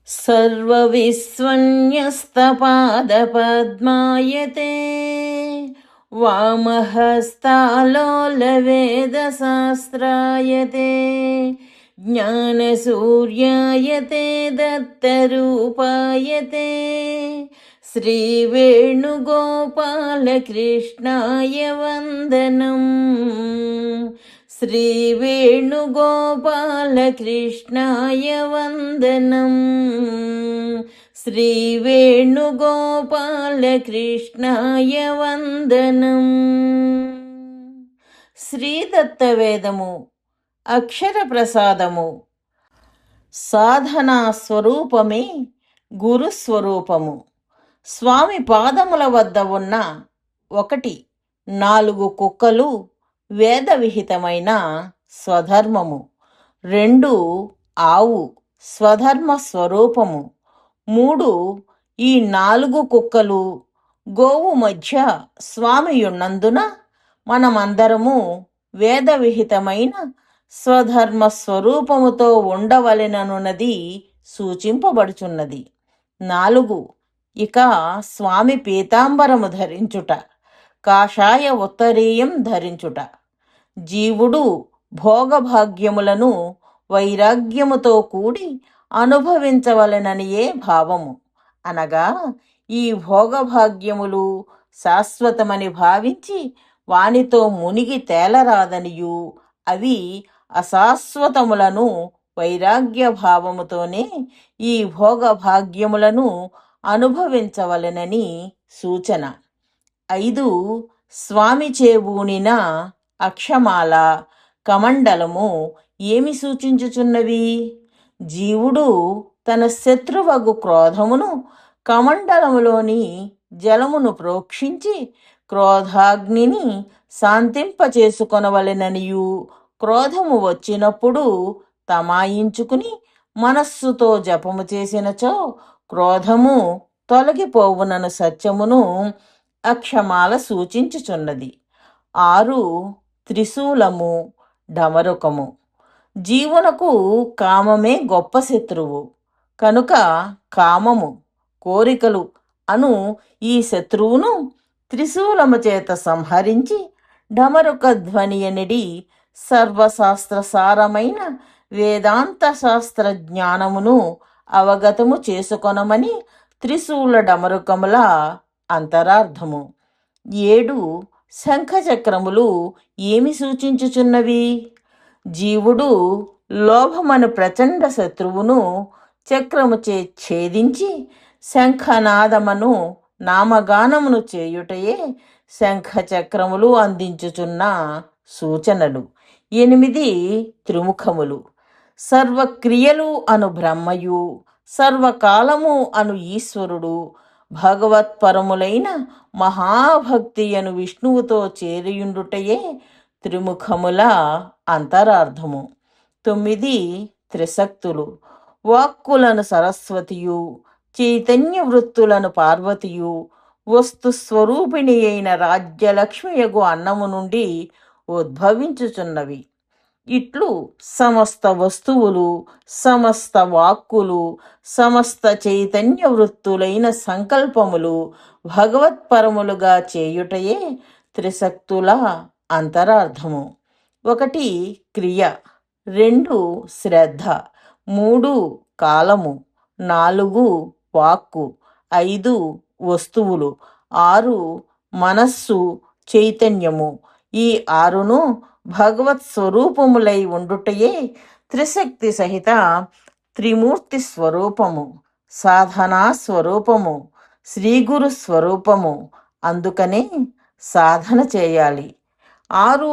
सर्वविस्वन्यस्तपादपद्मायते वामहस्तालोलवेदशास्त्रायते ज्ञानसूर्यायते दत्तरूपायते श्रीवेणुगोपालकृष्णाय वन्दनम् श्रीवेणुगोपालकृष्णाय वन्दनम् శ్రీవేణుగోపాలకృష్ణాయ వందనం. శ్రీదత్తవేదము అక్షర ప్రసాదము. సాధనా స్వరూపమే గురుస్వరూపము. స్వామి పాదముల వద్ద ఉన్న 1 4 కుక్కలు వేద విహితమైన స్వధర్మము. 2 ఆవు స్వధర్మ స్వరూపము. 3 ఈ 4 కుక్కలు గోవు మధ్య స్వామియున్నందున మనమందరము వేద విహితమైన స్వధర్మ స్వరూపముతో ఉండవలెననున్నది సూచింపబడుచున్నది. 4 ఇక స్వామి పీతాంబరము ధరించుట, కాషాయ ఉత్తరీయం ధరించుట. జీవుడు భోగభాగ్యములను వైరాగ్యముతో కూడి అనుభవించవలెననియే భావము. అనగా ఈ భోగభాగ్యములు శాశ్వతమని భావించి వానితో మునిగి తేలరాదనియు, అవి అశాశ్వతములను వైరాగ్య భావముతోనే ఈ భోగభాగ్యములను అనుభవించవలెనని సూచన. 5 స్వామి చేబూనిన అక్షమాల కమండలము ఏమి సూచించుచున్నవి? జీవుడు తన శత్రువగు క్రోధమును కమండలములోని జలమును ప్రోక్షించి క్రోధాగ్నిని శాంతింపచేసుకొనవలెననియు, క్రోధము వచ్చినప్పుడు తమాయించుకుని మనస్సుతో జపము చేసినచో క్రోధము తొలగిపోవునను సత్యమును అక్షమాల సూచించుచున్నది. 6 త్రిశూలము డమరుకము. జీవునకు కామమే గొప్ప శత్రువు కనుక కామము, కోరికలు అను ఈ శత్రువును త్రిశూలము చేత సంహరించి డమరుక ధ్వని ఎనిడి సర్వశాస్త్ర సారమైన వేదాంత శాస్త్ర జ్ఞానమును అవగతము చేసుకొనమని త్రిశూల డమరుకముల అంతరార్థము. 7 శంఖచక్రములు ఏమి సూచించుచున్నవి? జీవుడు లోభమను ప్రచండ శత్రువును చక్రముచే ఛేదించి శంఖనాదమను నామగానమును చేయుటయే శంఖచక్రములు అందించుచున్న సూచనలు. 8 త్రిముఖములు. సర్వక్రియలు అను బ్రహ్మయు, సర్వకాలము అను ఈశ్వరుడు, భగవత్పరములైన మహాభక్తి అను విష్ణువుతో చేరియుండుటయే త్రిముఖముల అంతరార్థము. 9 త్రిశక్తులు. వాక్కులను సరస్వతియు, చైతన్య వృత్తులను పార్వతియు, వస్తు స్వరూపిణి అయిన రాజ్యలక్ష్మియగు అన్నము నుండి ఉద్భవించుచున్నవి. ఇట్లు సమస్త వస్తువులు, సమస్త వాక్కులు, సమస్త చైతన్య వృత్తులైన సంకల్పములు భగవత్పరములుగా చేయుటయే త్రిశక్తుల అంతరార్థము. 1 క్రియ, 2 శ్రద్ధ, 3 కాలము, 4 వాక్కు, 5 వస్తువులు, 6 మనస్సు చైతన్యము. ఈ 6ను భగవత్ స్వరూపములై ఉండుటయే త్రిశక్తి సహిత త్రిమూర్తి స్వరూపము, సాధనా స్వరూపము, శ్రీగురు స్వరూపము. అందుకనే సాధన చేయాలి. 6